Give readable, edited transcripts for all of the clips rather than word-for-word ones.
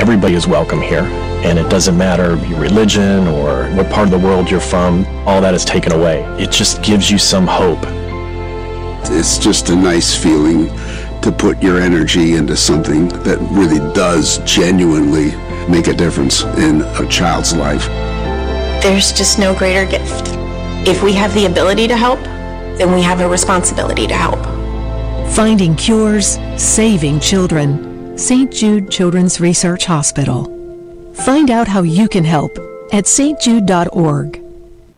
everybody is welcome here, and it doesn't matter your religion or what part of the world you're from. All that is taken away. It just gives you some hope. It's just a nice feeling to put your energy into something that really does genuinely make a difference in a child's life. There's just no greater gift. If we have the ability to help, then we have a responsibility to help. Finding cures, saving children. St. Jude Children's Research Hospital. Find out how you can help at stjude.org.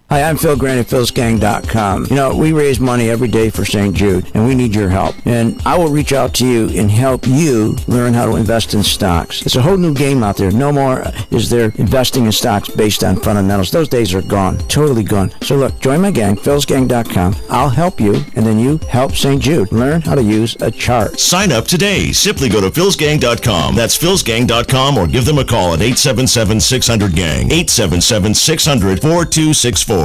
Hi, I'm Phil Grant at philsgang.com. You know, we raise money every day for St. Jude, and we need your help. And I will reach out to you and help you learn how to invest in stocks. It's a whole new game out there. No more is there investing in stocks based on fundamentals. Those days are gone, totally gone. So look, join my gang, philsgang.com. I'll help you, and then you help St. Jude. Learn how to use a chart. Sign up today. Simply go to philsgang.com. That's philsgang.com, or give them a call at 877-600-GANG, 877-600-4264.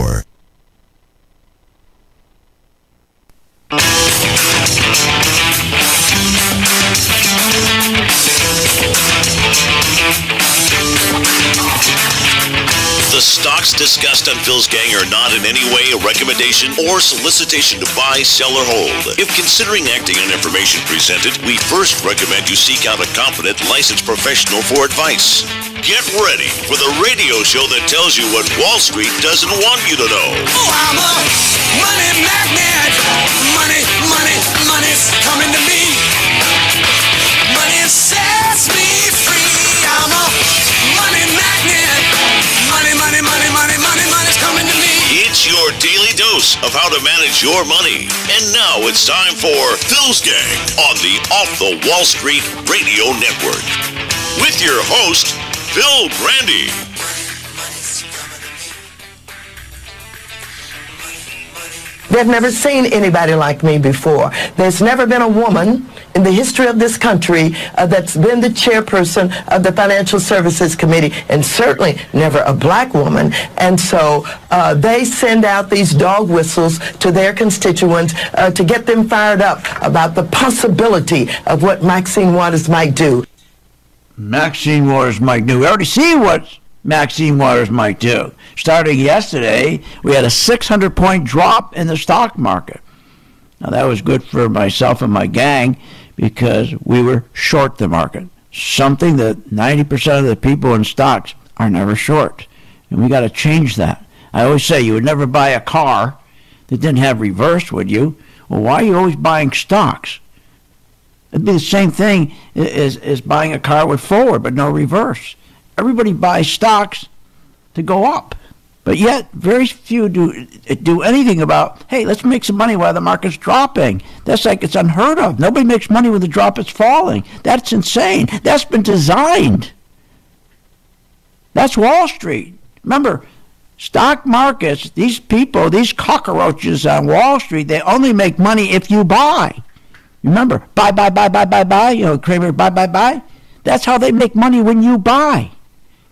The stocks discussed on Phil's Gang are not in any way a recommendation or solicitation to buy, sell, or hold. If considering acting on information presented, we first recommend you seek out a competent, licensed professional for advice. Get ready for the radio show that tells you what Wall Street doesn't want you to know. Oh, I'm a money magnet. Money, money, money's coming to me. Money sets me free. I'm a money magnet. Money, money, money, money, money, money's coming to me. It's your daily dose of how to manage your money. And now it's time for Phil's Gang on the Off the Wall Street Radio Network. With your host, Phil Grandy. They've never seen anybody like me before. There's never been a woman in the history of this country that's been the chairperson of the Financial Services Committee, and certainly never a black woman. And so they send out these dog whistles to their constituents to get them fired up about the possibility of what Maxine Waters might do. Maxine Waters might do. We already see what Maxine Waters might do. Starting yesterday, we had a 600-point drop in the stock market. Now, that was good for myself and my gang because we were short the market, something that 90% of the people in stocks are never short. And we got to change that. I always say you would never buy a car that didn't have reverse, would you? Well, why are you always buying stocks? It'd be the same thing as buying a car with forward but no reverse. Everybody buys stocks to go up. But yet, very few do anything about, hey, let's make some money while the market's dropping. That's like it's unheard of. Nobody makes money when the drop is falling. That's insane. That's been designed. That's Wall Street. Remember, stock markets, these people, these cockroaches on Wall Street, they only make money if you buy. Remember, buy, you know, Kramer, buy. That's how they make money when you buy.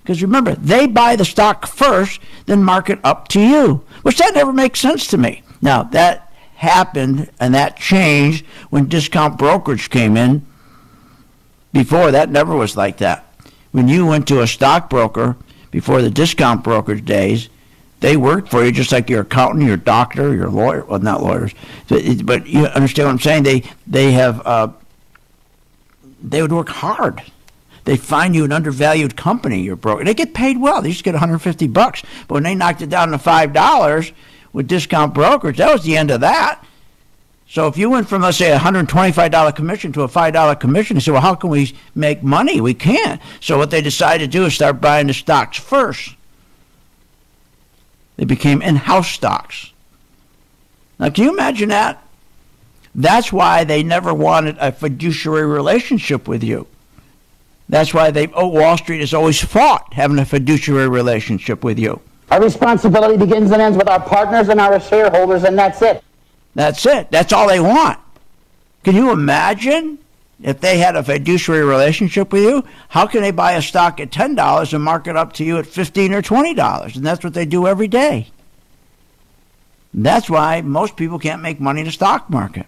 Because remember, they buy the stock first, then mark it up to you, which that never makes sense to me. Now, that happened and that changed when discount brokerage came in. Before, that never was like that. When you went to a stockbroker before the discount brokerage days, they worked for you just like your accountant, your doctor, your lawyer. Well, not lawyers, but you understand what I'm saying? They would work hard. They find you an undervalued company, your broker. They get paid well. They used to get $150. But when they knocked it down to $5 with discount brokerage, that was the end of that. So if you went from, let's say, a $125 commission to a $5 commission, they said, well, how can we make money? We can't. So what they decided to do is start buying the stocks first. They became in-house stocks. Now, can you imagine that? That's why they never wanted a fiduciary relationship with you. That's why Wall Street has always fought having a fiduciary relationship with you. Our responsibility begins and ends with our partners and our shareholders, and that's it. That's it. That's all they want. Can you imagine if they had a fiduciary relationship with you? How can they buy a stock at $10 and mark it up to you at $15 or $20? And that's what they do every day. That's why most people can't make money in the stock market.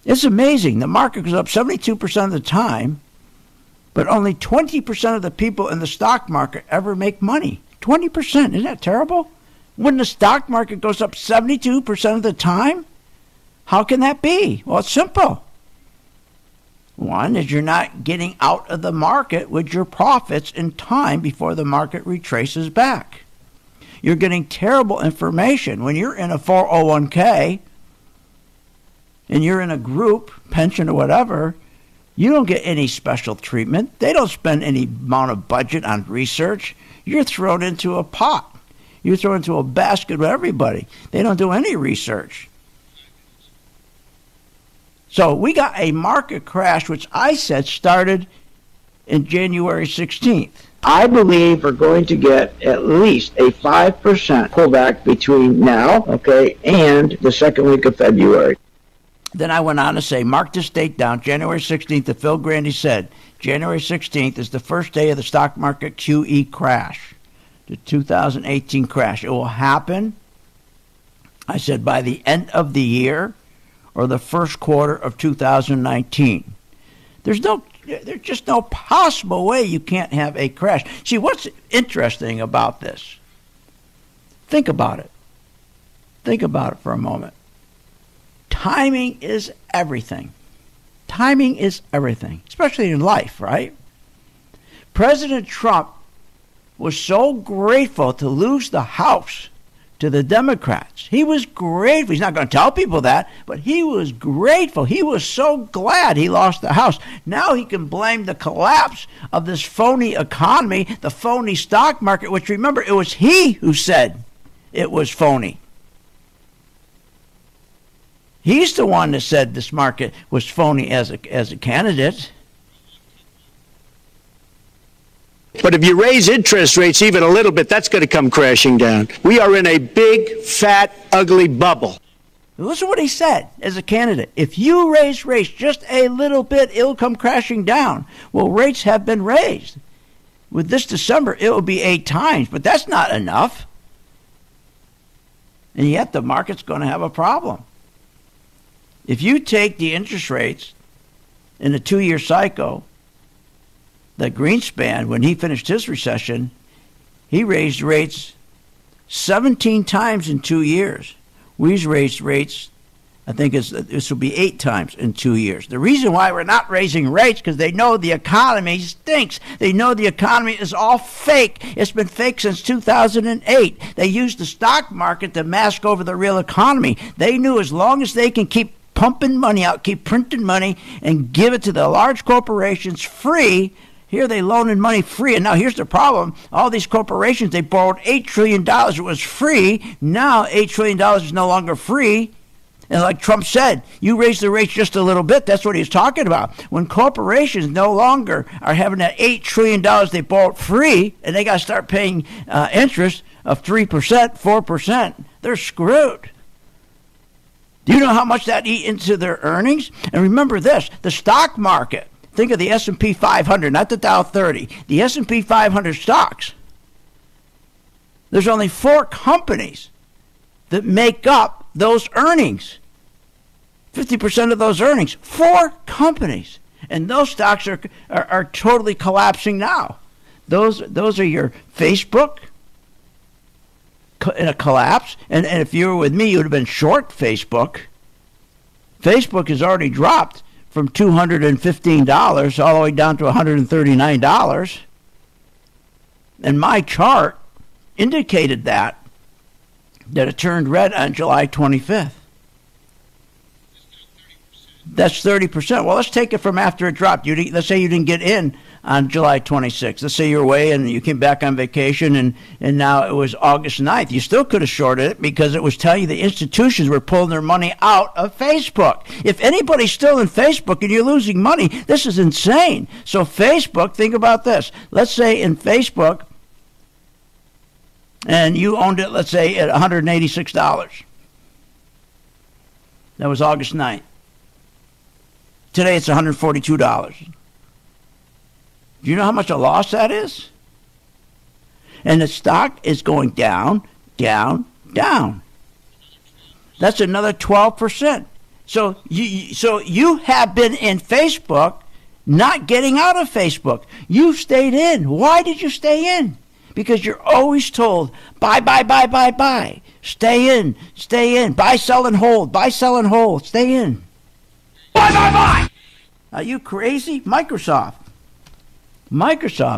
It's amazing. The market goes up 72% of the time, But only 20% of the people in the stock market ever make money. 20%. Isn't that terrible? When the stock market goes up 72% of the time? How can that be? Well, it's simple. One is you're not getting out of the market with your profits in time before the market retraces back. You're getting terrible information. When you're in a 401k and you're in a group, pension or whatever, you don't get any special treatment. They don't spend any amount of budget on research. You're thrown into a pot. You're thrown into a basket with everybody. They don't do any research. So we got a market crash, which I said started in January 16th. I believe we're going to get at least a 5% pullback between now, and the second week of February. Then I went on to say, mark this date down, January 16th, that Phil Grandy said, January 16th is the first day of the stock market QE crash, the 2018 crash. It will happen, I said, by the end of the year or the first quarter of 2019. There's just no possible way you can't have a crash. See, what's interesting about this? Think about it. Think about it for a moment. Timing is everything. Timing is everything, especially in life, right? President Trump was so grateful to lose the House to the Democrats. He was grateful. He's not going to tell people that, but he was grateful. He was so glad he lost the House. Now he can blame the collapse of this phony economy, the phony stock market, which, remember, it was he who said it was phony. He's the one that said this market was phony as a candidate. But if you raise interest rates even a little bit, that's going to come crashing down. We are in a big, fat, ugly bubble. Listen to what he said as a candidate. If you raise rates just a little bit, it'll come crashing down. Well, rates have been raised. With this December, it will be 8 times, but that's not enough. And yet the market's going to have a problem. If you take the interest rates in a 2-year cycle, that Greenspan, when he finished his recession, he raised rates 17 times in 2 years. We've raised rates, I think this will be 8 times in 2 years. The reason why we're not raising rates because they know the economy stinks. They know the economy is all fake. It's been fake since 2008. They used the stock market to mask over the real economy. They knew as long as they can keep pumping money out, keep printing money, and give it to the large corporations free. Here they loaning money free. And now here's the problem. All these corporations, they borrowed $8 trillion. It was free. Now $8 trillion is no longer free. And like Trump said, you raise the rates just a little bit. That's what he's talking about. When corporations no longer are having that $8 trillion they borrowed free, and they got to start paying interest of 3%, 4%, they're screwed. Do you know how much that eats into their earnings? And remember this, the stock market, think of the S&P 500, not the Dow 30, the S&P 500 stocks. There's only 4 companies that make up those earnings, 50% of those earnings, 4 companies. And those stocks are totally collapsing now. Those are your Facebook, in a collapse, and if you were with me, you would have been short Facebook. Facebook has already dropped from $215 all the way down to $139. And my chart indicated that it turned red on July 25th. That's 30%. Well, let's take it from after it dropped. Let's say you didn't get in on July 26th. Let's say you're away and you came back on vacation and now it was August 9th. You still could have shorted it because it was telling you the institutions were pulling their money out of Facebook. If anybody's still in Facebook and you're losing money, this is insane. So Facebook, think about this. Let's say in Facebook, and you owned it, let's say, at $186. That was August 9th. Today it's $142. Do you know how much a loss that is? And the stock is going down, down, down. That's another 12%. So you have been in Facebook not getting out of Facebook. You stayed in. Why did you stay in? Because you're always told, buy, buy, buy, buy, buy. Stay in, buy, sell, and hold, buy, sell, and hold, stay in. Buy, buy, buy! Are you crazy? Microsoft,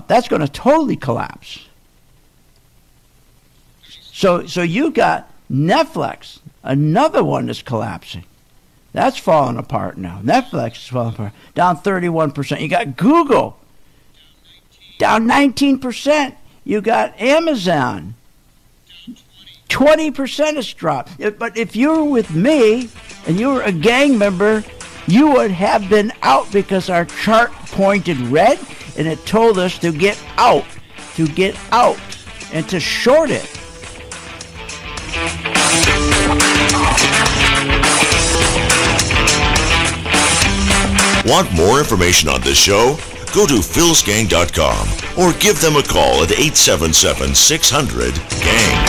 that's going to totally collapse. So you got Netflix, another one that's collapsing. That's falling apart now. Netflix is falling apart, down 31%. You got Google, down 19%. You got Amazon, 20% has dropped. But if you were with me and you were a gang member, you would have been out because our chart pointed red and it told us to get out, and to short it. Want more information on this show? Go to philsgang.com or give them a call at 877-600-GANG.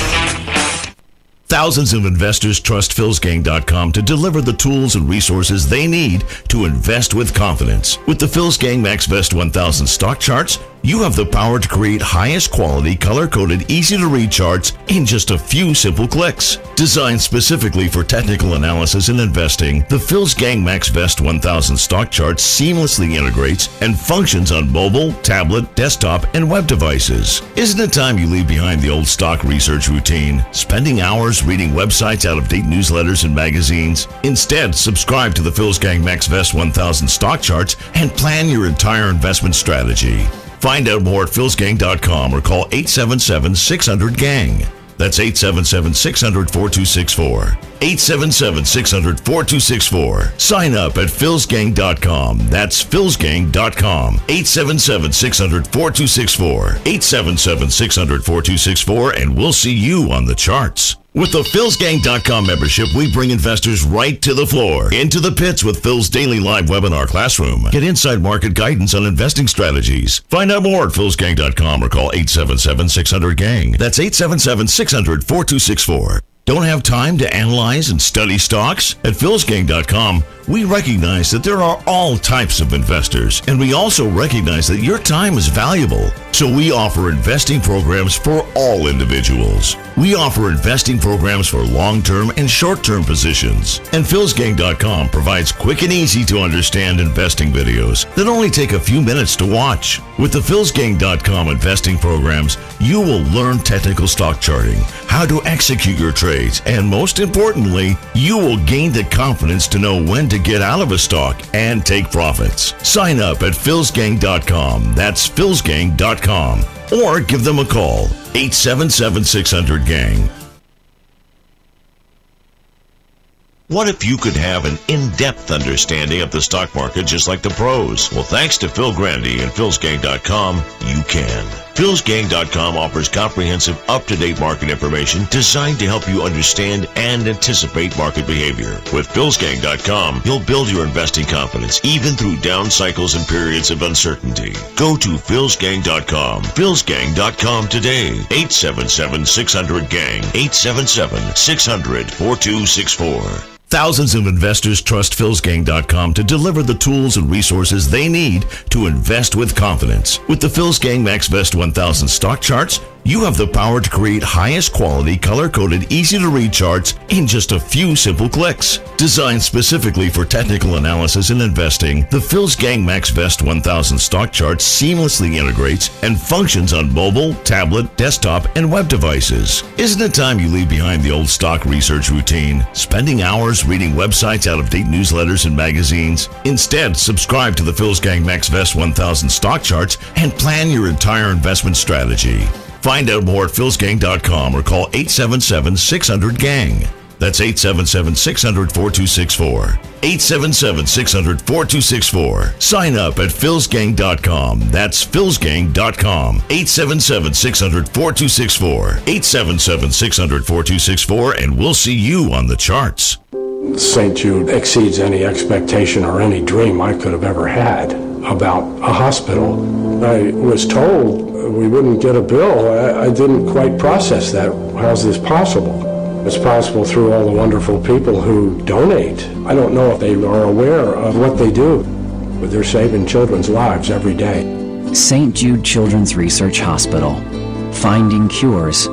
Thousands of investors trust philsgang.com to deliver the tools and resources they need to invest with confidence. With the Philsgang MaxVest 1000 stock charts, you have the power to create highest quality, color-coded, easy-to-read charts in just a few simple clicks. Designed specifically for technical analysis and investing, the Philsgang MaxVest 1000 stock chart seamlessly integrates and functions on mobile, tablet, desktop, and web devices. Isn't it time you leave behind the old stock research routine, spending hours reading websites, out-of-date newsletters, and magazines? Instead, subscribe to the Philsgang MaxVest 1000 stock charts and plan your entire investment strategy. Find out more at philsgang.com or call 877-600-GANG. That's 877-600-4264. 877-600-4264. Sign up at philsgang.com. That's philsgang.com. 877-600-4264. 877-600-4264, and we'll see you on the charts. With the philsgang.com membership, we bring investors right to the floor, into the pits with Phil's daily live webinar classroom. Get inside market guidance on investing strategies. Find out more at philsgang.com or call 877-600-GANG. That's 877-600-4264. Don't have time to analyze and study stocks? At philsgang.com, we recognize that there are all types of investors, and we also recognize that your time is valuable. So we offer investing programs for all individuals. We offer investing programs for long-term and short-term positions. And philsgang.com provides quick and easy to understand investing videos that only take a few minutes to watch. With the philsgang.com investing programs, you will learn technical stock charting, how to execute your trades, and most importantly, you will gain the confidence to know when to get out of a stock and take profits. Sign up at philsgang.com. That's philsgang.com. Or give them a call, 877-600-GANG. What if you could have an in-depth understanding of the stock market just like the pros? Well, thanks to Phil Grandy and philsgang.com, you can. philsgang.com offers comprehensive, up-to-date market information designed to help you understand and anticipate market behavior. With philsgang.com, you'll build your investing confidence even through down cycles and periods of uncertainty. Go to philsgang.com. philsgang.com today. 877-600-GANG. 877-600-4264. Thousands of investors trust philsgang.com to deliver the tools and resources they need to invest with confidence. With the Philsgang MaxVest 1000 stock charts, you have the power to create highest quality, color-coded, easy-to-read charts in just a few simple clicks. Designed specifically for technical analysis and investing, the Philsgang MaxVest 1000 stock chart seamlessly integrates and functions on mobile, tablet, desktop, and web devices. Isn't it time you leave behind the old stock research routine, spending hours reading websites, out-of-date newsletters, and magazines? Instead, subscribe to the Philsgang MaxVest 1000 stock charts and plan your entire investment strategy. Find out more at philsgang.com or call 877-600-GANG. That's 877-600-4264. 877-600-4264. Sign up at philsgang.com. That's philsgang.com. 877-600-4264. 877-600-4264, and we'll see you on the charts. St. Jude exceeds any expectation or any dream I could have ever had about a hospital. I was told we wouldn't get a bill. I didn't quite process that. How's this possible? It's possible through all the wonderful people who donate. I don't know if they are aware of what they do. but they're saving children's lives every day. St. Jude Children's Research Hospital. Finding cures,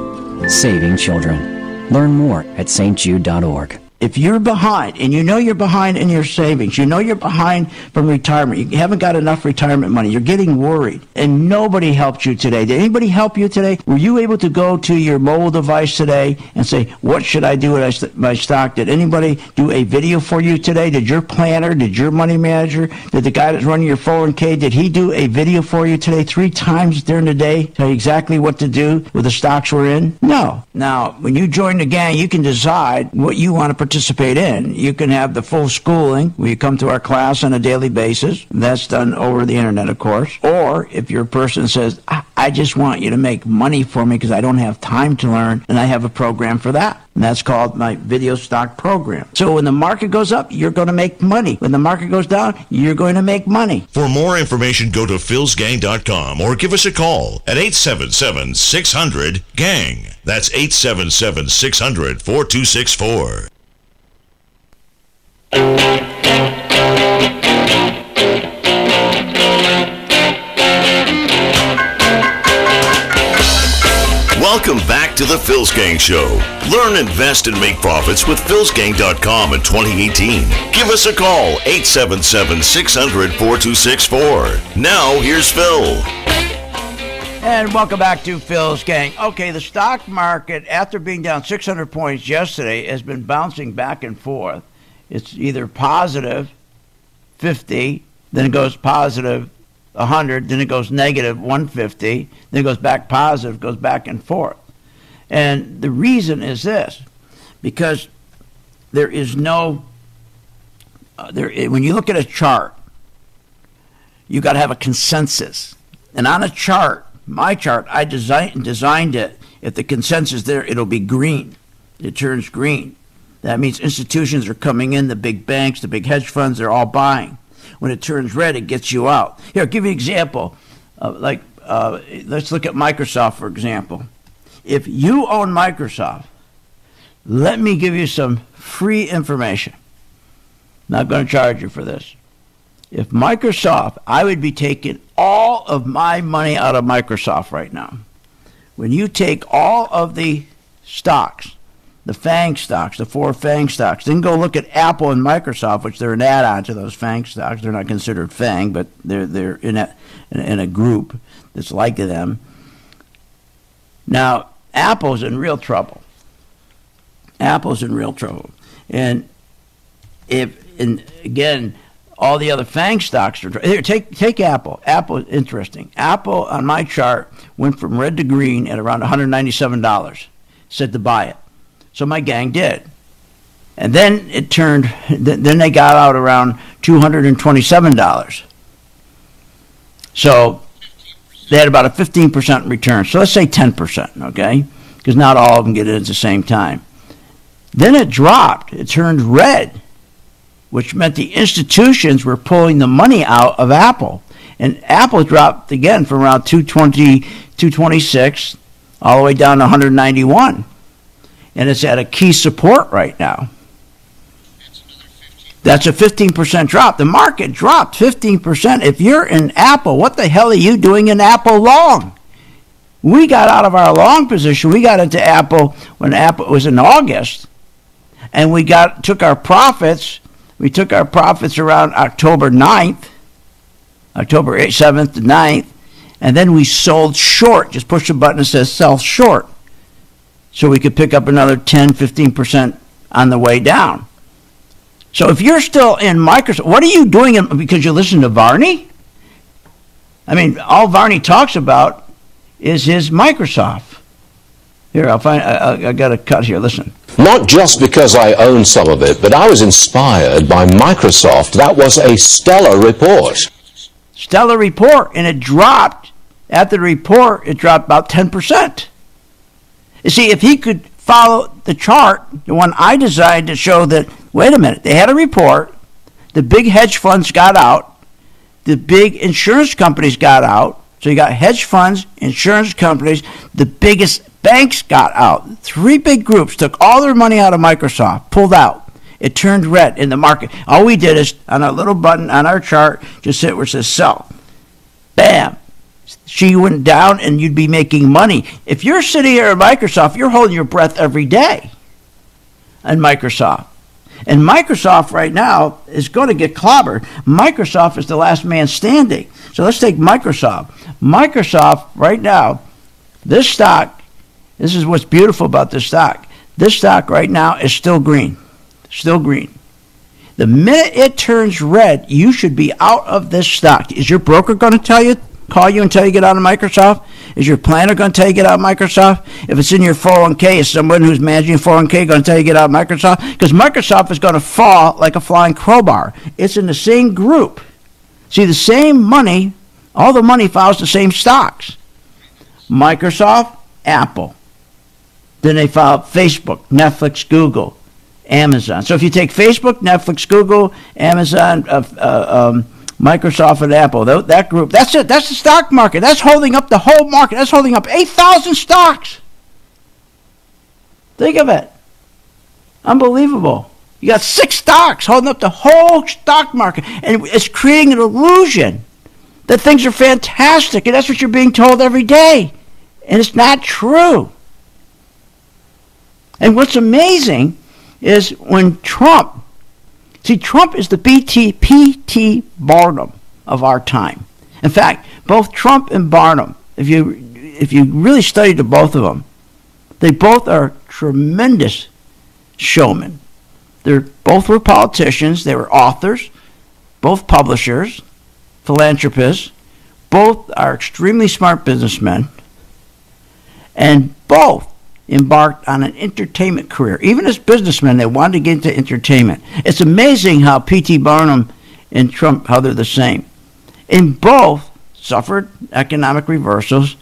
saving children. Learn more at stjude.org. If you're behind, and you know you're behind in your savings, you know you're behind from retirement, you haven't got enough retirement money, you're getting worried, and nobody helped you today. Did anybody help you today? Were you able to go to your mobile device today and say, what should I do with my stock? Did anybody do a video for you today? Did your planner, did your money manager, did the guy that's running your 401k, did he do a video for you today 3 times during the day, tell you exactly what to do with the stocks we're in? No. Now, when you join the gang, you can decide what you want to participate in. You can have the full schooling where you come to our class on a daily basis. That's done over the internet, of course. Or if you're a person that says, I just want you to make money for me because I don't have time to learn, and I have a program for that. And that's called my video stock program. So when the market goes up, you're going to make money. When the market goes down, you're going to make money. For more information, go to philsgang.com or give us a call at 877-600-GANG. That's 877-600-4264. Welcome back to the Phil's Gang Show. Learn, invest, and make profits with philsgang.com in 2018. Give us a call, 877-600-4264. Now, here's Phil. And welcome back to Phil's Gang. Okay, the stock market, after being down 600 points yesterday, has been bouncing back and forth. It's either positive 50, then it goes positive 100, then it goes negative 150, then it goes back positive, goes back and forth. And the reason is this, because there is no, when you look at a chart, you got to have a consensus. And on a chart, my chart, I designed it. If the consensus there, it'll be green. It turns green. That means institutions are coming in, the big banks, the big hedge funds, they're all buying. When it turns red, it gets you out. Here, I'll give you an example. Let's look at Microsoft, for example. If you own Microsoft, let me give you some free information. Not going to charge you for this. If Microsoft, I would be taking all of my money out of Microsoft right now. When you take all of the stocks, the FANG stocks, the 4 FANG stocks, then go look at Apple and Microsoft, which they're an add-on to those FANG stocks. They're not considered FANG, but they're in a group that's like them. Now, Apple's in real trouble. Apple's in real trouble. And again, all the other FANG stocks are... Here, take Apple. Apple is interesting. Apple, on my chart, went from red to green at around $197. Said to buy it. So my gang did. And then it turned... Then they got out around $227. So they had about a 15% return. So let's say 10%, okay? Because not all of them get it at the same time. Then it dropped. It turned red, which meant the institutions were pulling the money out of Apple. And Apple dropped again from around 220, 226, all the way down to 191. And it's at a key support right now. That's a 15% drop. The market dropped 15%. If you're in Apple, what the hell are you doing in Apple long? We got out of our long position. We got into Apple when Apple was in August. And we took our profits. We took our profits around October 9th, October 7th to 9th, and then we sold short. Just push the button that says sell short. So we could pick up another 10, 15% on the way down. So if you're still in Microsoft, what are you doing because you listen to Varney? I mean, all Varney talks about is his Microsoft. Here, I got a cut here, listen. Not just because I own some of it, but I was inspired by Microsoft. That was a stellar report. Stellar report, and it dropped. After the report, it dropped about 10%. You see, if he could follow the chart, the one I designed to show that, wait a minute, they had a report, the big hedge funds got out, the big insurance companies got out, so you got hedge funds, insurance companies, the biggest banks got out. 3 big groups took all their money out of Microsoft, pulled out. it turned red in the market. All we did is, on our little button on our chart, just hit where it says sell. Bam. She went down, and you'd be making money. If you're sitting here at Microsoft, you're holding your breath every day on Microsoft. And Microsoft right now is going to get clobbered. Microsoft is the last man standing. So let's take Microsoft. Microsoft right now, this stock, this is what's beautiful about this stock. This stock right now is still green. Still green. The minute it turns red, you should be out of this stock. Is your broker going to call you and tell you to get out of Microsoft? Is your planner going to tell you to get out of Microsoft? If it's in your 401k, is someone who's managing 401k going to tell you to get out of Microsoft? Because Microsoft is going to fall like a flying crowbar. It's in the same group. See, the same money, all the money follows the same stocks. Microsoft, Apple. Then they follow Facebook, Netflix, Google, Amazon. So if you take Facebook, Netflix, Google, Amazon, Microsoft, and Apple, that group, that's it. That's the stock market. That's holding up the whole market. That's holding up 8,000 stocks. Think of it. Unbelievable. You got 6 stocks holding up the whole stock market, and it's creating an illusion that things are fantastic, and that's what you're being told every day. And it's not true. And what's amazing is when Trump is the P.T. Barnum of our time. In fact, both Trump and Barnum, if you really study the both of them, they both are tremendous showmen. Both were politicians. They were authors, both publishers, philanthropists. Both are extremely smart businessmen, and both embarked on an entertainment career. Even as businessmen, they wanted to get into entertainment. It's amazing how P.T. Barnum and Trump, how they're the same. And both suffered economic reversals,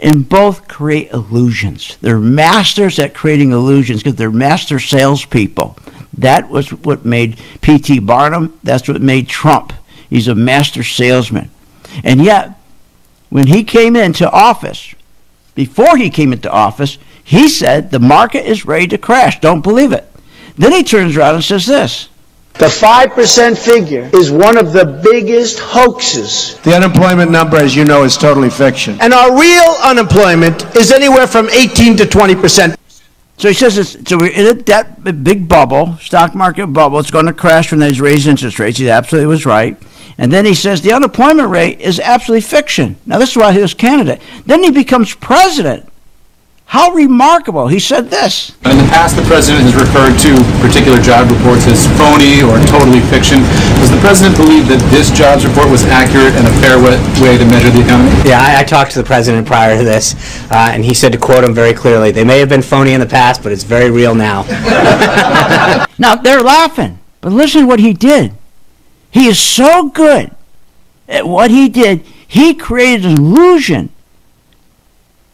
and both create illusions. They're masters at creating illusions because they're master salespeople. That was what made P.T. Barnum. That's what made Trump. He's a master salesman. And yet, when he came into office, before he came into office, he said the market is ready to crash. Don't believe it. Then he turns around and says this. The 5% figure is one of the biggest hoaxes. The unemployment number, as you know, is totally fiction. And our real unemployment is anywhere from 18 to 20%. So he says, so we're in a debt, big bubble, stock market bubble. It's going to crash when they raise interest rates. He absolutely was right. And then he says the unemployment rate is absolutely fiction. Now, this is why he was candidate. Then he becomes president. How remarkable. He said this. In the past, the president has referred to particular job reports as phony or totally fiction. Does the president believe that this jobs report was accurate and a fair way to measure the economy? Yeah, I talked to the president prior to this, and he said, to quote him very clearly, they may have been phony in the past, but it's very real now. Now, they're laughing, but listen to what he did. He is so good at what he did, he created an illusion.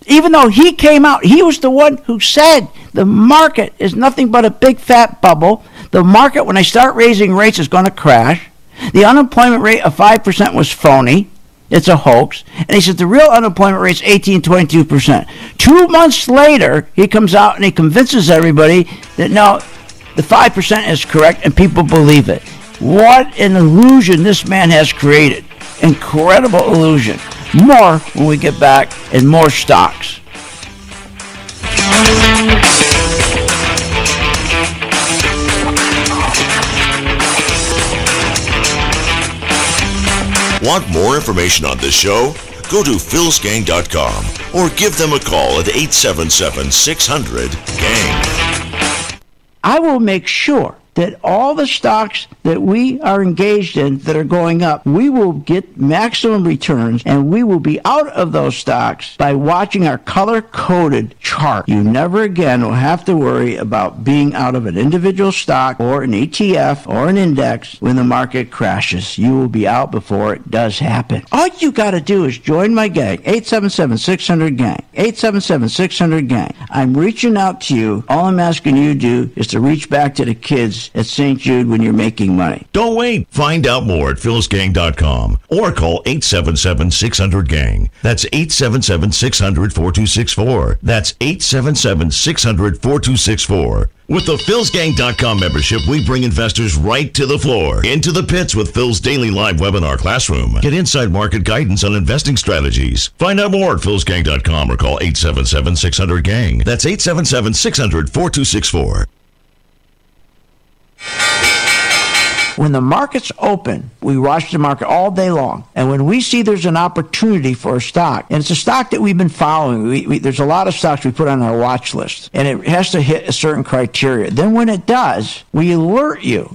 Even though he came out, he was the one who said the market is nothing but a big fat bubble. The market, when they start raising rates, is going to crash. The unemployment rate of 5% was phony. It's a hoax. And he said the real unemployment rate is 18, 22%. 2 months later, he comes out and he convinces everybody that no, the 5% is correct, and people believe it. What an illusion this man has created. Incredible illusion. More when we get back, and more stocks. Want more information on this show? Go to philsgang.com or give them a call at 877-600-GANG. I will make sure that all the stocks that we are engaged in that are going up, we will get maximum returns, and we will be out of those stocks by watching our color-coded chart. You never again will have to worry about being out of an individual stock or an ETF or an index when the market crashes. You will be out before it does happen. All you got to do is join my gang, 877-600-GANG, 877-600-GANG. I'm reaching out to you. All I'm asking you to do is to reach back to the kids at St. Jude when you're making making money. Don't wait. Find out more at philsgang.com or call 877-600-GANG. That's 877-600-4264. That's 877-600-4264. With the philsgang.com membership, we bring investors right to the floor, into the pits with Phil's daily live webinar classroom. Get inside market guidance on investing strategies. Find out more at philsgang.com or call 877-600-GANG. That's 877-600-4264. When the market's open, we watch the market all day long. And when we see there's an opportunity for a stock, and it's a stock that we've been following, there's a lot of stocks we put on our watch list, and it has to hit a certain criteria. Then when it does, we alert you.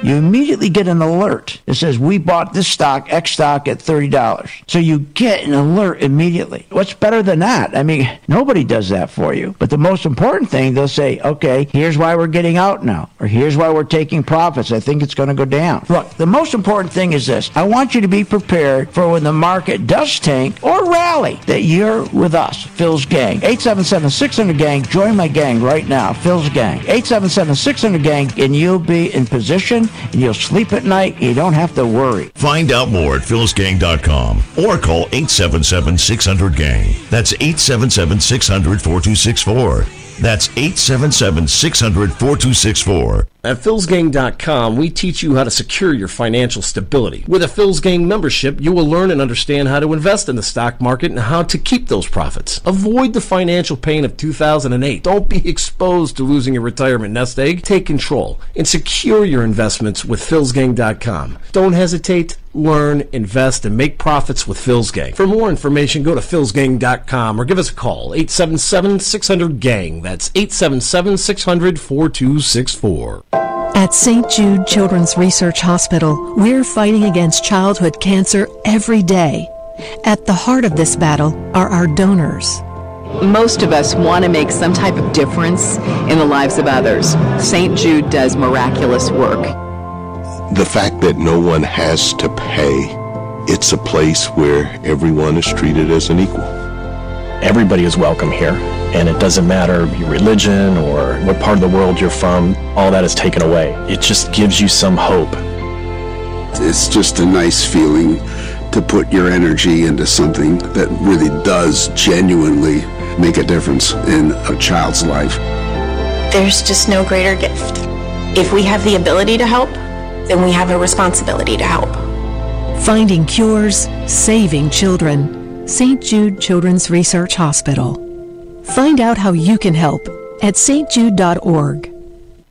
You immediately get an alert that says, we bought this stock, X stock, at $30. So you get an alert immediately. What's better than that? I mean, nobody does that for you. But the most important thing, they'll say, okay, here's why we're getting out now, or here's why we're taking profits. I think it's going to go down. Look, the most important thing is this. I want you to be prepared for when the market does tank or rally, that you're with us, Phil's Gang. 877-600-GANG. Join my gang right now, Phil's Gang. 877-600-GANG, and you'll be in position, and you'll sleep at night. You don't have to worry. Find out more at philsgang.com or call 877-600-GANG. That's 877-600-4264. That's 877-600-4264. At philsgang.com, we teach you how to secure your financial stability. With a Phil's Gang membership, you will learn and understand how to invest in the stock market and how to keep those profits. Avoid the financial pain of 2008. Don't be exposed to losing your retirement nest egg. Take control and secure your investments with philsgang.com. Don't hesitate. Learn, invest, and make profits with Phil's Gang. For more information, go to philsgang.com or give us a call, 877-600-GANG. That's 877-600-4264. At St. Jude Children's Research Hospital, we're fighting against childhood cancer every day. At the heart of this battle are our donors. Most of us want to make some type of difference in the lives of others. St. Jude does miraculous work. The fact that no one has to pay, it's a place where everyone is treated as an equal. Everybody is welcome here, and it doesn't matter your religion or what part of the world you're from, all that is taken away. It just gives you some hope. It's just a nice feeling to put your energy into something that really does genuinely make a difference in a child's life. There's just no greater gift. If we have the ability to help, then we have a responsibility to help. Finding cures, saving children. St. Jude Children's Research Hospital. Find out how you can help at stjude.org.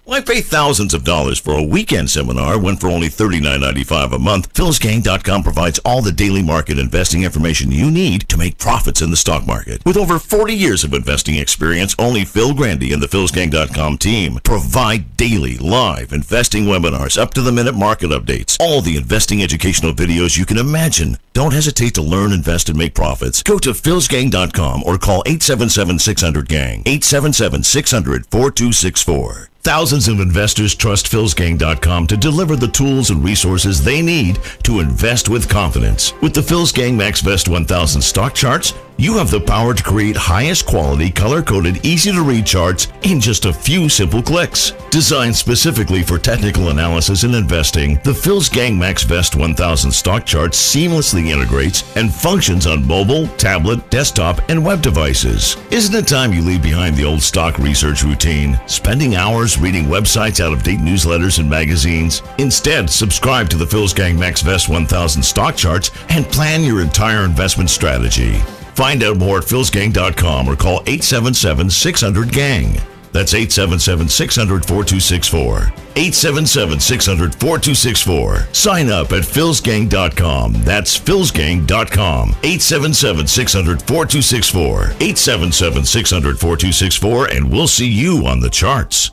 Why pay thousands of dollars for a weekend seminar when for only $39.95 a month, philsgang.com provides all the daily market investing information you need to make profits in the stock market. With over 40 years of investing experience, only Phil Grandy and the philsgang.com team provide daily live investing webinars, up-to-the-minute market updates, all the investing educational videos you can imagine. Don't hesitate to learn, invest, and make profits. Go to philsgang.com or call 877-600-GANG, 877-600-4264. Thousands of investors trust philsgang.com to deliver the tools and resources they need to invest with confidence. With the Philsgang MaxVest 1000 stock charts, you have the power to create highest quality, color-coded, easy-to-read charts in just a few simple clicks. Designed specifically for technical analysis and investing, the Philsgang MaxVest 1000 stock chart seamlessly integrates and functions on mobile, tablet, desktop, and web devices. Isn't it time you leave behind the old stock research routine, spending hours reading websites, out-of-date newsletters, and magazines? Instead, subscribe to the Philsgang MaxVest 1000 stock charts and plan your entire investment strategy. Find out more at philsgang.com or call 877-600-GANG. That's 877-600-4264. 877-600-4264. Sign up at philsgang.com. That's philsgang.com. 877-600-4264. 877-600-4264, and we'll see you on the charts.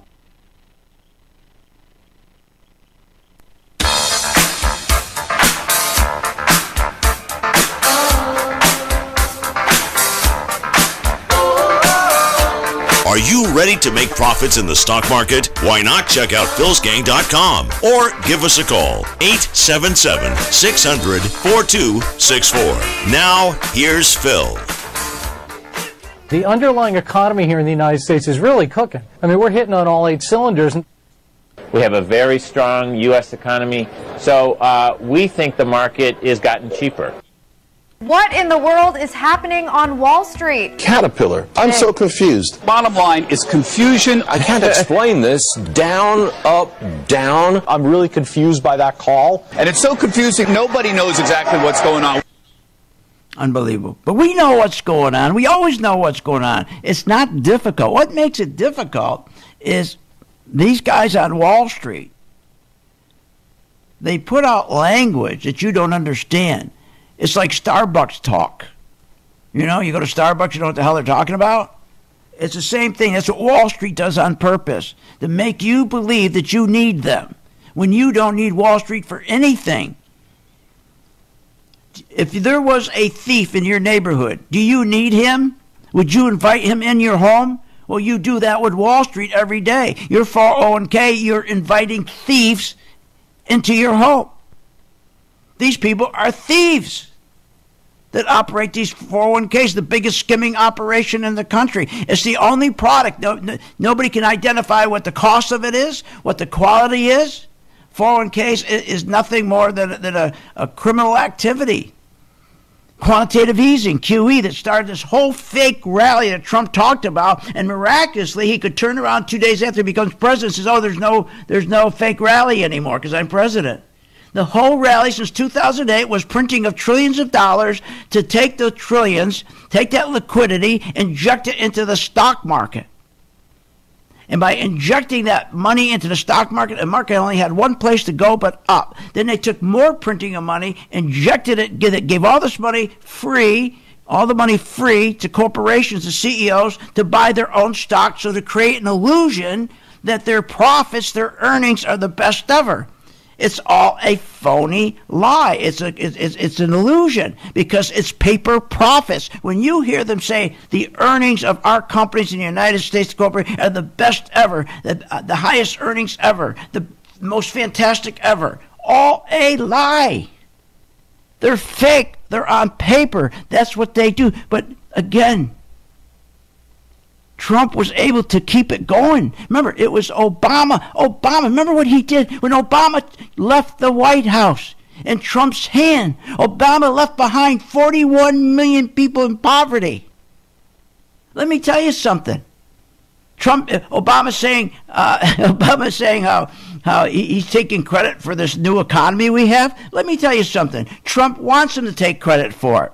Are you ready to make profits in the stock market? Why not check out philsgang.com or give us a call, 877-600-4264. Now, here's Phil. The underlying economy here in the United States is really cooking. I mean, we're hitting on all 8 cylinders. We have a very strong U.S. economy. So we think the market has gotten cheaper. What in the world is happening on Wall Street? Caterpillar. I'm so confused. Bottom line is confusion. I can't explain this. Down, up, down. I'm really confused by that call. And it's so confusing, nobody knows exactly what's going on. Unbelievable. But we know what's going on. We always know what's going on. It's not difficult. What makes it difficult is these guys on Wall Street. They put out language that you don't understand. It's like Starbucks talk. You know, you go to Starbucks, you know what the hell they're talking about? It's the same thing. That's what Wall Street does on purpose, to make you believe that you need them when you don't need Wall Street for anything. If there was a thief in your neighborhood, do you need him? Would you invite him in your home? Well, you do that with Wall Street every day. Your 401k, you're inviting thieves into your home. These people are thieves that operate these 401ks, the biggest skimming operation in the country. It's the only product. Nobody can identify what the cost of it is, what the quality is. 401ks is nothing more than a criminal activity. Quantitative easing, QE, that started this whole fake rally that Trump talked about, and miraculously he could turn around 2 days after he becomes president and says, oh, there's no fake rally anymore because I'm president. The whole rally since 2008 was printing of trillions of dollars to take the trillions, take that liquidity, inject it into the stock market. And by injecting that money into the stock market, the market only had one place to go but up. Then they took more printing of money, injected it, gave all this money free, all the money free to corporations, to CEOs, to buy their own stock, so to create an illusion that their profits, their earnings are the best ever. It's all a phony lie. It's an illusion because it's paper profits. When you hear them say the earnings of our companies in the United States corporate are the best ever, the highest earnings ever, the most fantastic ever, all a lie. They're fake. They're on paper. That's what they do. But again, Trump was able to keep it going. Remember, it was Obama. Remember what he did when Obama left the White House in Trump's hand? Obama left behind 41 million people in poverty. Let me tell you something. Obama's saying how he's taking credit for this new economy we have. Let me tell you something. Trump wants him to take credit for it.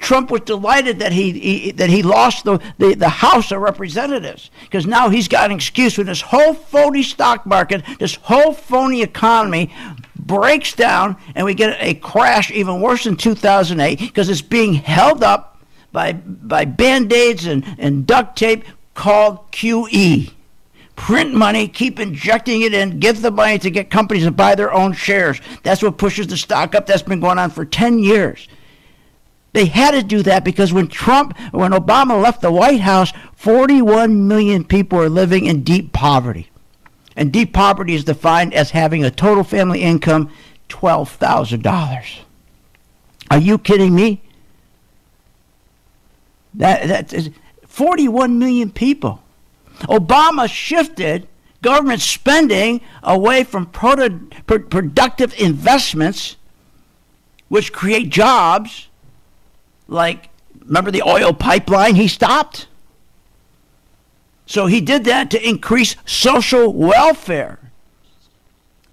Trump was delighted that he lost the House of Representatives, because now he's got an excuse when this whole phony stock market, this whole phony economy breaks down and we get a crash even worse than 2008 because it's being held up by Band-Aids and duct tape called QE. Print money, keep injecting it in, give the money to get companies to buy their own shares. That's what pushes the stock up. That's been going on for 10 years. They had to do that because when Obama left the White House, 41 million people are living in deep poverty. And deep poverty is defined as having a total family income $12,000. Are you kidding me? That is 41 million people. Obama shifted government spending away from productive investments, which create jobs. Like, remember the oil pipeline he stopped? So he did that to increase social welfare.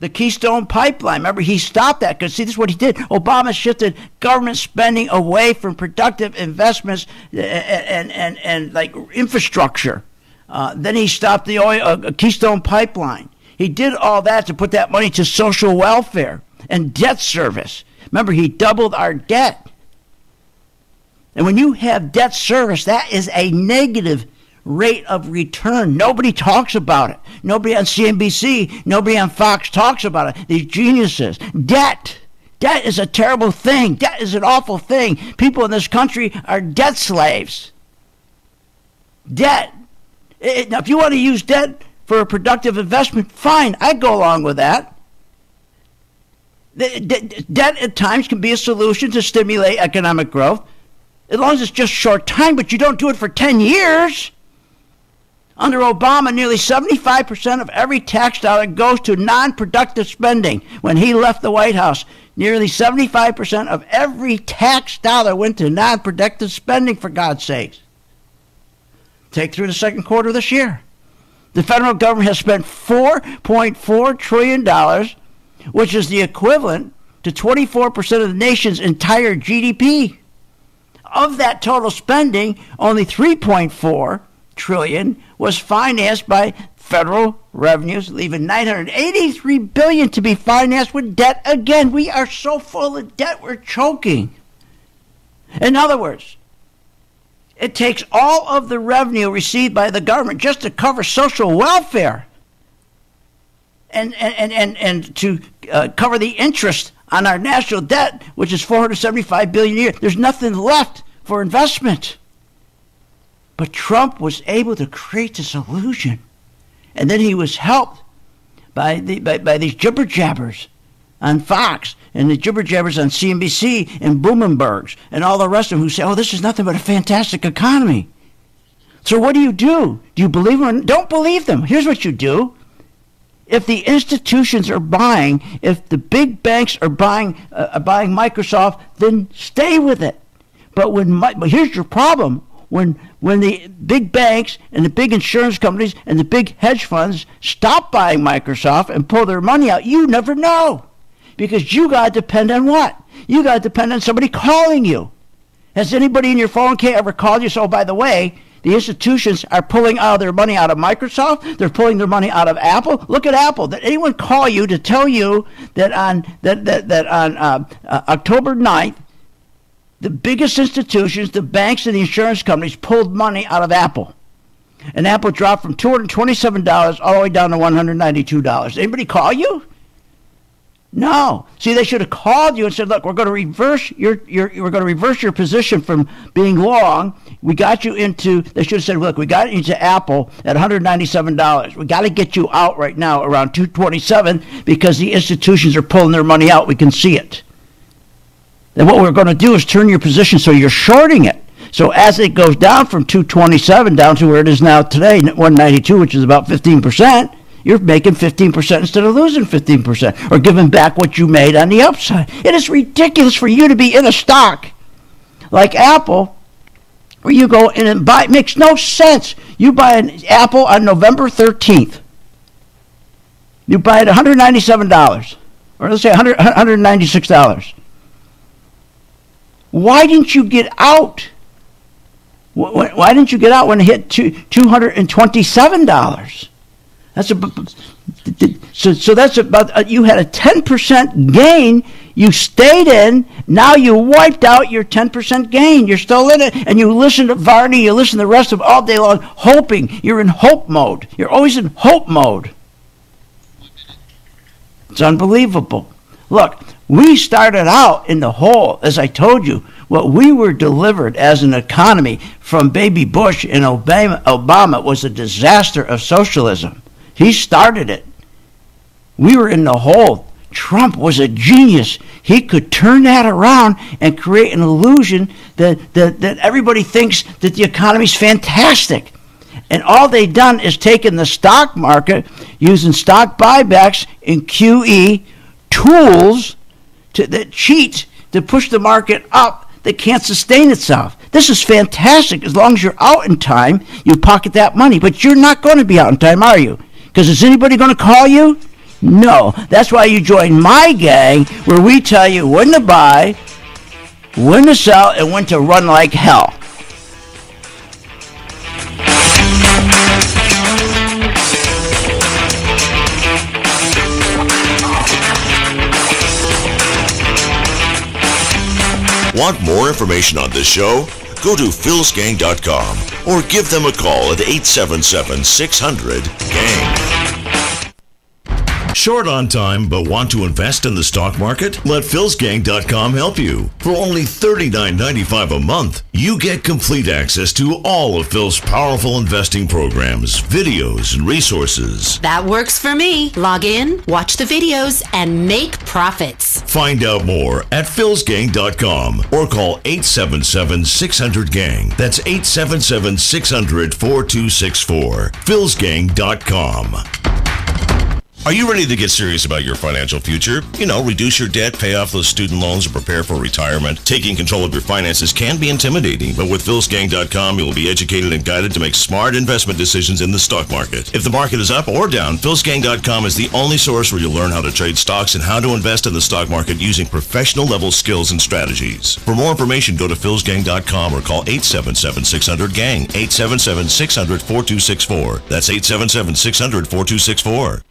The Keystone Pipeline, remember, he stopped that because, see, this is what he did. Obama shifted government spending away from productive investments and like infrastructure. Then he stopped the Keystone Pipeline. He did all that to put that money to social welfare and debt service. Remember, he doubled our debt. And when you have debt service, that is a negative rate of return. Nobody talks about it. Nobody on CNBC, nobody on Fox talks about it. These geniuses. Debt is a terrible thing. Debt is an awful thing. People in this country are debt slaves. Debt. Now, if you want to use debt for a productive investment, fine. I'd go along with that. Debt at times can be a solution to stimulate economic growth, as long as it's just short time, but you don't do it for 10 years. Under Obama, nearly 75% of every tax dollar goes to non-productive spending. When he left the White House, nearly 75% of every tax dollar went to non-productive spending, for God's sakes. Take through the second quarter of this year. The federal government has spent $4.4 trillion, which is the equivalent to 24% of the nation's entire GDP. Of that total spending, only $3.4 trillion was financed by federal revenues, leaving $983 billion to be financed with debt again. We are so full of debt, we're choking. In other words, it takes all of the revenue received by the government just to cover social welfare and to cover the interest on our national debt, which is $475 billion a year. There's nothing left for investment. But Trump was able to create this illusion. And then he was helped by these jibber-jabbers on Fox and the jibber-jabbers on CNBC and Blumenbergs and all the rest of them who say, oh, this is nothing but a fantastic economy. So what do? Do you believe them? Don't believe them. Here's what you do. If the institutions are buying, if the big banks are buying Microsoft, then stay with it. But here's your problem. When the big banks and the big insurance companies and the big hedge funds stop buying Microsoft and pull their money out, you never know. Because you got to depend on what? You got to depend on somebody calling you. Has anybody in your 401k ever called you? So, by the way, the institutions are pulling out their money out of Microsoft. They're pulling their money out of Apple. Look at Apple. Did anyone call you to tell you that on October 9th, the biggest institutions, the banks and the insurance companies, pulled money out of Apple? And Apple dropped from $227 all the way down to $192. Anybody call you? No. See, they should have called you and said, look, we're going to reverse your position from being long. We got you into, they should have said, look, we got you into Apple at $197. We got to get you out right now around $227 because the institutions are pulling their money out. We can see it. Then what we're going to do is turn your position so you're shorting it. So as it goes down from 227 down to where it is now today, 192, which is about 15%, you're making 15% instead of losing 15% or giving back what you made on the upside. It is ridiculous for you to be in a stock like Apple where you go in and buy. It makes no sense. You buy an Apple on November 13th. You buy it $197 or let's say $196. Why didn't you get out? Why didn't you get out when it hit $227? So that's about, you had a 10% gain. You stayed in. Now you wiped out your 10% gain. You're still in it. And you listen to Varney, you listen to the rest of all day long, hoping. You're in hope mode. You're always in hope mode. It's unbelievable. Look, we started out in the hole, as I told you. What we were delivered as an economy from Baby Bush and Obama was a disaster of socialism. He started it. We were in the hole. Trump was a genius. He could turn that around and create an illusion that everybody thinks that the economy's fantastic. And all they've done is taken the stock market using stock buybacks and QE tools that cheat to push the market up that can't sustain itself. This is fantastic. As long as you're out in time, you pocket that money. But you're not going to be out in time, are you? Because is anybody going to call you? No. That's why you join my gang, where we tell you when to buy, when to sell, and when to run like hell. Want more information on this show? Go to philsgang.com or give them a call at 877-600-GANG. Short on time but want to invest in the stock market? Let philsgang.com help you. For only $39.95 a month, you get complete access to all of Phil's powerful investing programs, videos, and resources. That works for me. Log in, watch the videos, and make profits. Find out more at philsgang.com or call 877-600-GANG. That's 877-600-4264. philsgang.com. Are you ready to get serious about your financial future? You know, reduce your debt, pay off those student loans, and prepare for retirement. Taking control of your finances can be intimidating, but with philsgang.com, you will be educated and guided to make smart investment decisions in the stock market. If the market is up or down, philsgang.com is the only source where you'll learn how to trade stocks and how to invest in the stock market using professional-level skills and strategies. For more information, go to philsgang.com or call 877-600-GANG, 877-600-4264. That's 877-600-4264.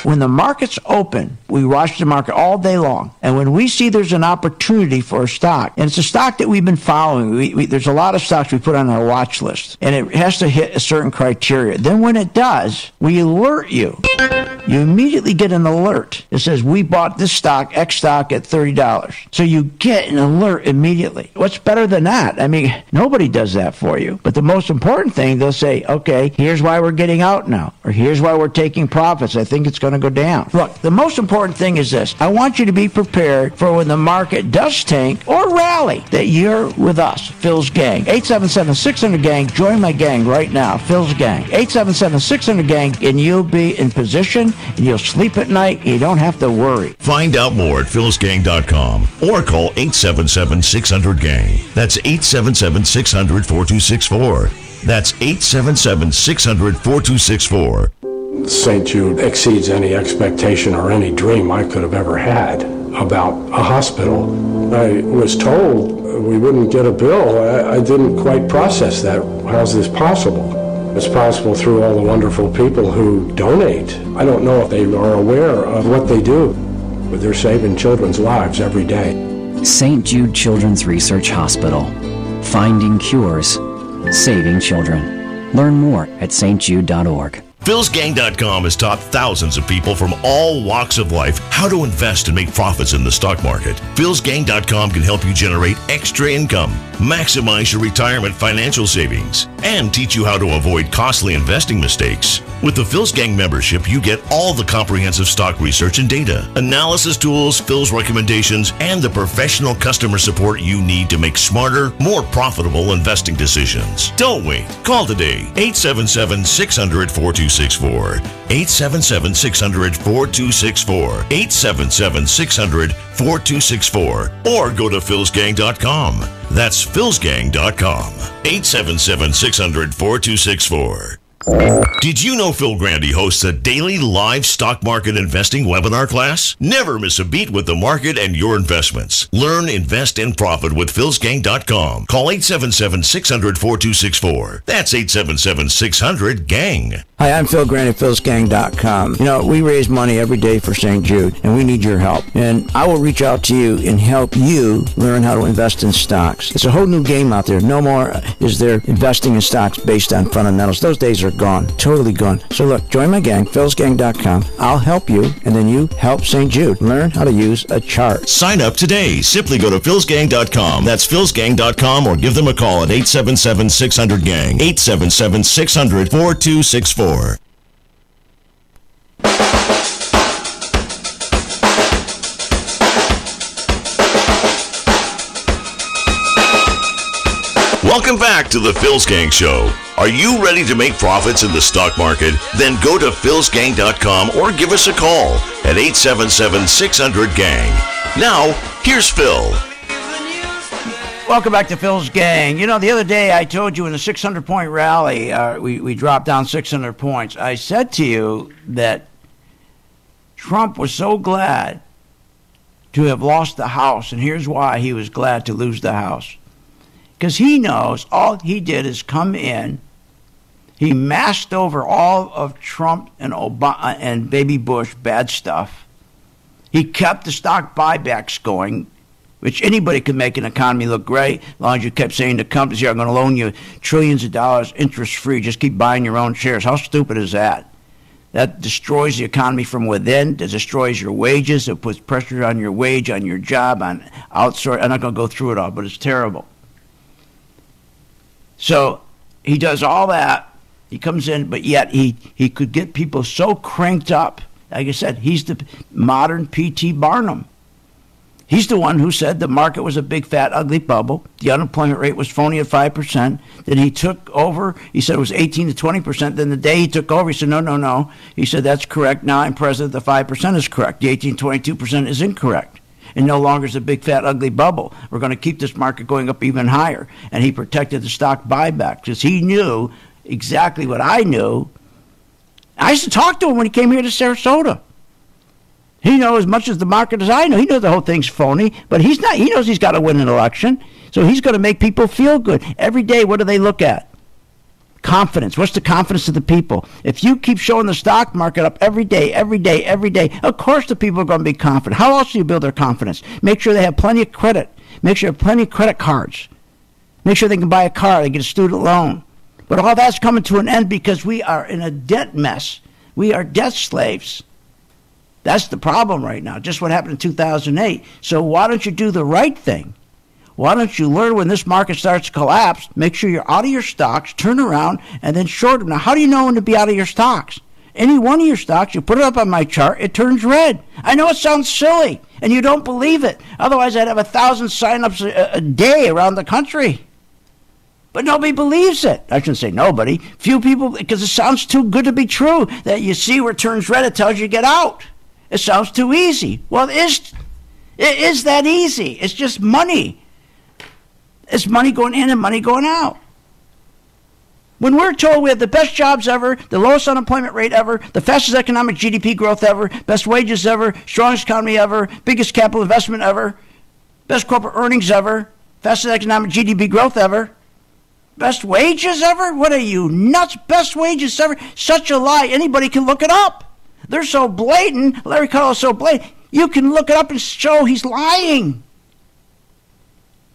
When the market's open, we watch the market all day long. And when we see there's an opportunity for a stock, and it's a stock that we've been following, there's a lot of stocks we put on our watch list, and it has to hit a certain criteria. Then when it does, we alert you. You immediately get an alert. It says, we bought this stock, X stock, at $30. So you get an alert immediately. What's better than that? I mean, nobody does that for you. But the most important thing, they'll say, okay, here's why we're getting out now, or here's why we're taking profits. I think it's going to go down. Look, the most important thing is this. I want you to be prepared for when the market does tank or rally, that you're with us, Phil's Gang. 877-600-GANG. Join my gang right now, Phil's Gang. 877-600-GANG, and you'll be in position, and you'll sleep at night, and you don't have to worry. Find out more at philsgang.com or call 877-600-GANG. That's 877-600-4264. That's 877-600-4264. St. Jude exceeds any expectation or any dream I could have ever had about a hospital. I was told we wouldn't get a bill. I didn't quite process that. How's this possible? It's possible through all the wonderful people who donate. I don't know if they are aware of what they do, but they're saving children's lives every day. St. Jude Children's Research Hospital. Finding cures, saving children. Learn more at stjude.org. philsgang.com has taught thousands of people from all walks of life how to invest and make profits in the stock market. philsgang.com can help you generate extra income, maximize your retirement financial savings, and teach you how to avoid costly investing mistakes. With the Phil's Gang membership, you get all the comprehensive stock research and data, analysis tools, Phil's recommendations, and the professional customer support you need to make smarter, more profitable investing decisions. Don't wait. Call today, 877-600-4264. 877-600-4264. 877-600-4264. Or go to philsgang.com. That's philsgang.com. 877-600-4264. Did you know Phil Grandy hosts a daily live stock market investing webinar class? Never miss a beat with the market and your investments. Learn, invest, and profit with philsgang.com. Call 877-600-4264. That's 877-600-GANG. Hi, I'm Phil Grant at philsgang.com. You know, we raise money every day for St. Jude, and we need your help. And I will reach out to you and help you learn how to invest in stocks. It's a whole new game out there. No more is there investing in stocks based on fundamentals. Those days are gone, totally gone. So look, join my gang, philsgang.com. I'll help you, and then you help St. Jude. Learn how to use a chart. Sign up today. Simply go to philsgang.com. That's philsgang.com, or give them a call at 877-600-GANG. 877-600-4264. Welcome back to the Phil's Gang Show. Are you ready to make profits in the stock market? Then go to philsgang.com or give us a call at 877-600-GANG. Now, here's Phil. Welcome back to Phil's Gang. You know, the other day I told you in the 600-point rally, we dropped down 600 points. I said to you that Trump was so glad to have lost the House, and here's why he was glad to lose the House. Because he knows all he did is come in, he masked over all of Trump and Obama and Baby Bush bad stuff. He kept the stock buybacks going. which anybody could make an economy look great as long as you kept saying to companies, here, I'm going to loan you trillions of dollars interest-free. Just keep buying your own shares. How stupid is that? That destroys the economy from within. It destroys your wages. It puts pressure on your wage, on your job, on outsourcing. I'm not going to go through it all, but it's terrible. So he does all that. He comes in, but yet he could get people so cranked up. Like I said, he's the modern P.T. Barnum. He's the one who said the market was a big, fat, ugly bubble. The unemployment rate was phony at 5%. Then he took over. He said it was 18 to 20%. Then the day he took over, he said, no. He said, that's correct. Now I'm president. The 5% is correct. The 18, 22% is incorrect. And no longer is a big, fat, ugly bubble. We're going to keep this market going up even higher. And he protected the stock buyback because he knew exactly what I knew. I used to talk to him when he came here to Sarasota. He knows as much as the market as I know. He knows the whole thing's phony, but he's not. He knows he's got to win an election, so he's going to make people feel good. Every day, what do they look at? Confidence. What's the confidence of the people? If you keep showing the stock market up every day, of course the people are going to be confident. How else do you build their confidence? Make sure they have plenty of credit. Make sure they have plenty of credit cards. Make sure they can buy a car, they get a student loan. But all that's coming to an end because we are in a debt mess. We are debt slaves. That's the problem right now, just what happened in 2008. So why don't you do the right thing? Why don't you learn when this market starts to collapse, make sure you're out of your stocks, turn around, and then short them. Now, how do you know when to be out of your stocks? Any one of your stocks, you put it up on my chart, it turns red. I know it sounds silly, and you don't believe it. Otherwise, I'd have 1,000 sign-ups a day around the country. But nobody believes it. I shouldn't say nobody. Few people, because it sounds too good to be true, that you see where it turns red, it tells you to get out. It sounds too easy. Well, it is that easy. It's just money. It's money going in and money going out. When we're told we have the best jobs ever, the lowest unemployment rate ever, the fastest economic GDP growth ever, best wages ever, strongest economy ever, biggest capital investment ever, best corporate earnings ever, fastest economic GDP growth ever, best wages ever? What are you, nuts? Best wages ever? Such a lie. Anybody can look it up. They're so blatant. Larry Kudlow is so blatant. You can look it up and show he's lying.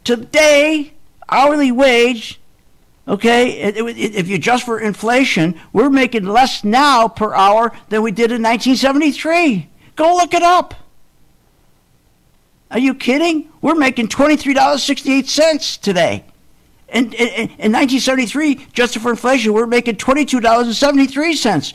Today, hourly wage, okay, if you adjust for inflation, we're making less now per hour than we did in 1973. Go look it up. Are you kidding? We're making $23.68 today. In 1973, adjusted for inflation, we're making $22.73.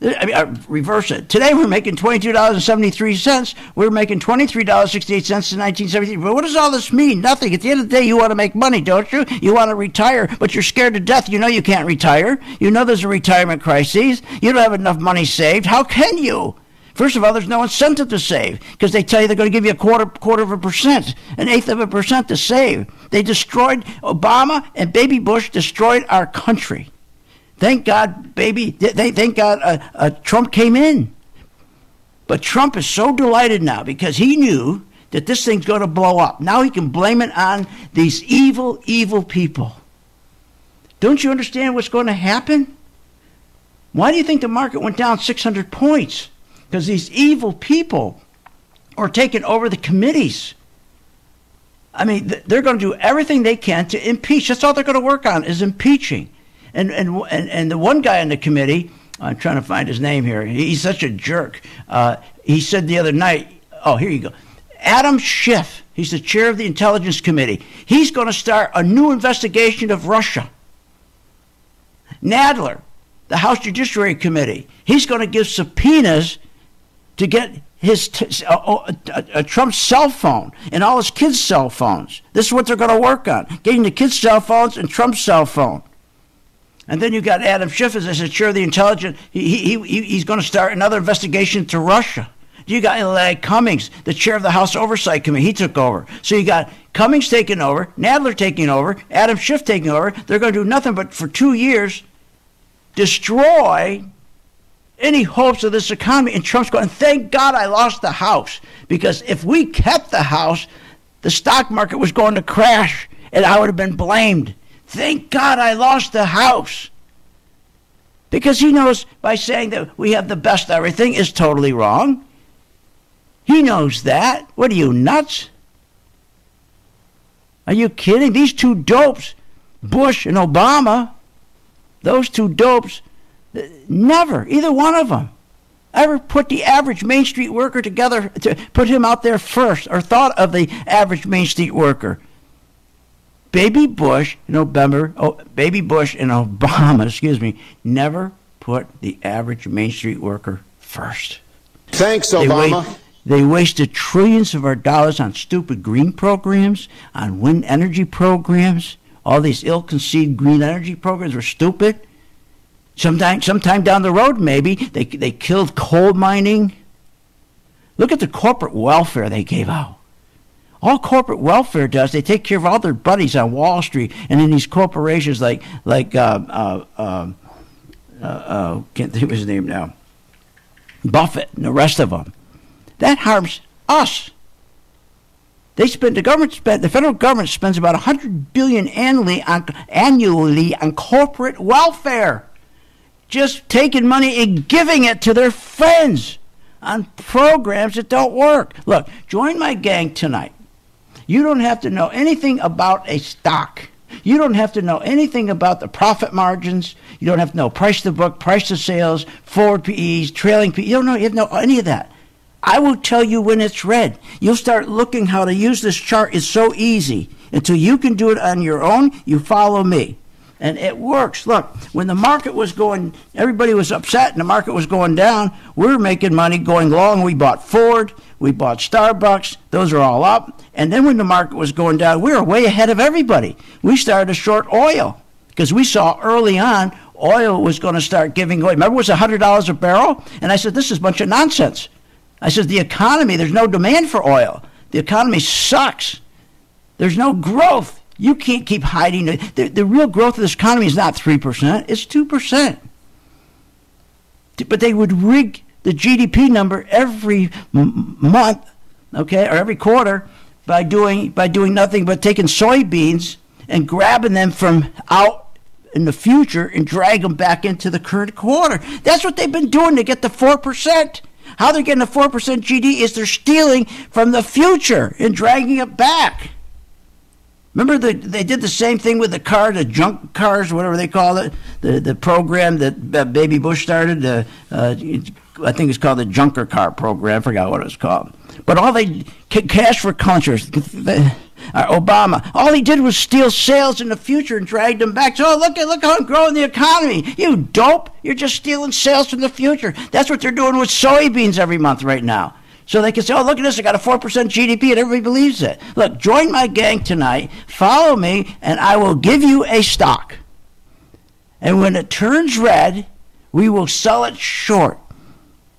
I mean, reverse it. Today we're making $22.73. We're making $23.68 in 1973. But what does all this mean? Nothing. At the end of the day, you want to make money, don't you? You want to retire, but you're scared to death. You know you can't retire. You know there's a retirement crisis. You don't have enough money saved. How can you? First of all, there's no incentive to save because they tell you they're going to give you a quarter of a percent, an eighth of a percent to save. They destroyed Obama and Baby Bush destroyed our country. Thank God, thank God Trump came in. But Trump is so delighted now because he knew that this thing's going to blow up. Now he can blame it on these evil, evil people. Don't you understand what's going to happen? Why do you think the market went down 600 points? Because these evil people are taking over the committees. I mean, they're going to do everything they can to impeach. That's all they're going to work on is impeaching. And the one guy on the committee, I'm trying to find his name here. He's such a jerk. He said the other night, oh, here you go. Adam Schiff, he's the chair of the Intelligence Committee. He's going to start a new investigation of Russia. Nadler, the House Judiciary Committee, he's going to give subpoenas to get his Trump's cell phone and all his kids' cell phones. This is what they're going to work on, getting the kids' cell phones and Trump's cell phone. And then you got Adam Schiff as the chair of the intelligence. He's going to start another investigation to Russia. You got like Cummings, the chair of the House Oversight Committee. He took over. So you got Cummings taking over, Nadler taking over, Adam Schiff taking over. They're going to do nothing but for 2 years destroy any hopes of this economy. And Trump's going, thank God I lost the House. Because if we kept the House, the stock market was going to crash and I would have been blamed. Thank God I lost the House. Because he knows by saying that we have the best everything is totally wrong. He knows that. What are you, nuts? Are you kidding? These two dopes, Bush and Obama, those two dopes, never, either one of them, ever put the average Main Street worker together to put him out there first, or thought of the average Main Street worker. Baby Bush and Obama, never put the average Main Street worker first. Thanks, Obama. They wasted trillions of our dollars on stupid green programs, on wind energy programs. All these ill-conceived green energy programs were stupid. Sometime down the road, maybe, they killed coal mining. Look at the corporate welfare they gave out. All corporate welfare does, they take care of all their buddies on Wall Street and in these corporations like can't think of his name now, Buffett and the rest of them. That harms us. The federal government spends about $100 billion annually on corporate welfare, just taking money and giving it to their friends on programs that don't work. Look, join my gang tonight. You don't have to know anything about a stock. You don't have to know anything about the profit margins. You don't have to know price to book, price to sales, forward PEs, trailing PEs. You have to know any of that. I will tell you when it's red. You'll start looking how to use this chart. It's so easy. Until you can do it on your own, you follow me. And it works. Look, when the market was going, everybody was upset and the market was going down. We were making money going long. We bought Ford. We bought Starbucks. Those are all up. And then when the market was going down, we were way ahead of everybody. We started to short oil because we saw early on oil was going to start giving away. Remember, it was $100 a barrel? And I said, this is a bunch of nonsense. I said, the economy, there's no demand for oil. The economy sucks. There's no growth. You can't keep hiding. The real growth of this economy is not 3%. It's 2%. But they would rig the GDP number every month, okay, or every quarter by doing nothing but taking soybeans and grabbing them from out in the future and drag them back into the current quarter. That's what they've been doing to get the 4%. How they're getting a 4% GDP is they're stealing from the future and dragging it back. Remember they did the same thing with the junk cars, whatever they call it, the program that Baby Bush started. I think it's called the Junker Car Program. I forgot what it was called. But all they cash for cultures. Obama, all he did was steal sales in the future and dragged them back. So look how I'm growing the economy. You dope! You're just stealing sales from the future. That's what they're doing with soybeans every month right now. So they can say, oh, look at this, I got a 4% GDP, and everybody believes it. Look, join my gang tonight, follow me, and I will give you a stock. And when it turns red, we will sell it short.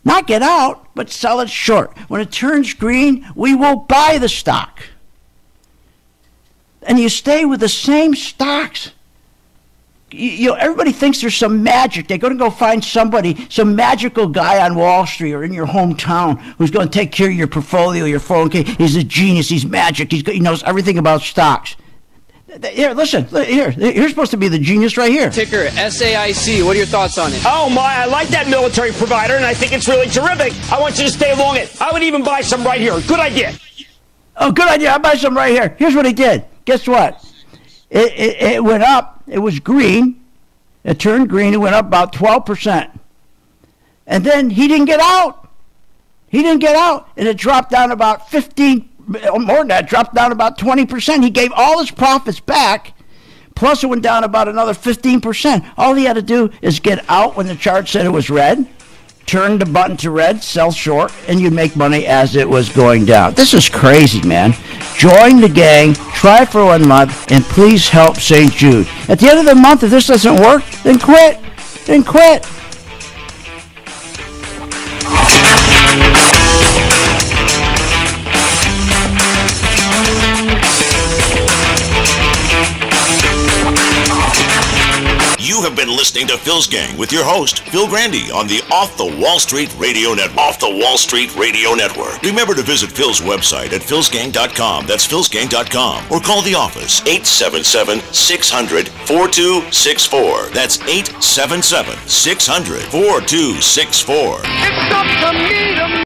Not get out, but sell it short. When it turns green, we will buy the stock. And you stay with the same stocks. Everybody thinks there's some magic. They're going to go find somebody, some magical guy on Wall Street or in your hometown who's going to take care of your portfolio, your 401k. He's a genius. He's magic. He knows everything about stocks. Here, listen. Here, you're supposed to be the genius right here. Ticker SAIC. What are your thoughts on it? Oh my! I like that military provider, and I think it's really terrific. I want you to stay along it. I would even buy some right here. Good idea. Oh, good idea. I'll buy some right here. Here's what he did. Guess what? It went up. It was green. It turned green. It went up about 12%. And then he didn't get out. He didn't get out. And it dropped down about 15, more than that, dropped down about 20%. He gave all his profits back. Plus it went down about another 15%. All he had to do is get out when the chart said it was red, turn the button to red, sell short, and you'd make money as it was going down. This is crazy, man. Join the gang, try for 1 month, and please help St. Jude. At the end of the month, if this doesn't work, then quit. Then quit. You have been listening to Phil's Gang with your host, Phil Grandy, on the Off the Wall Street Radio Network. Off the Wall Street Radio Network. Remember to visit Phil's website at philsgang.com. That's philsgang.com. Or call the office, 877-600-4264. That's 877-600-4264. It's up to me to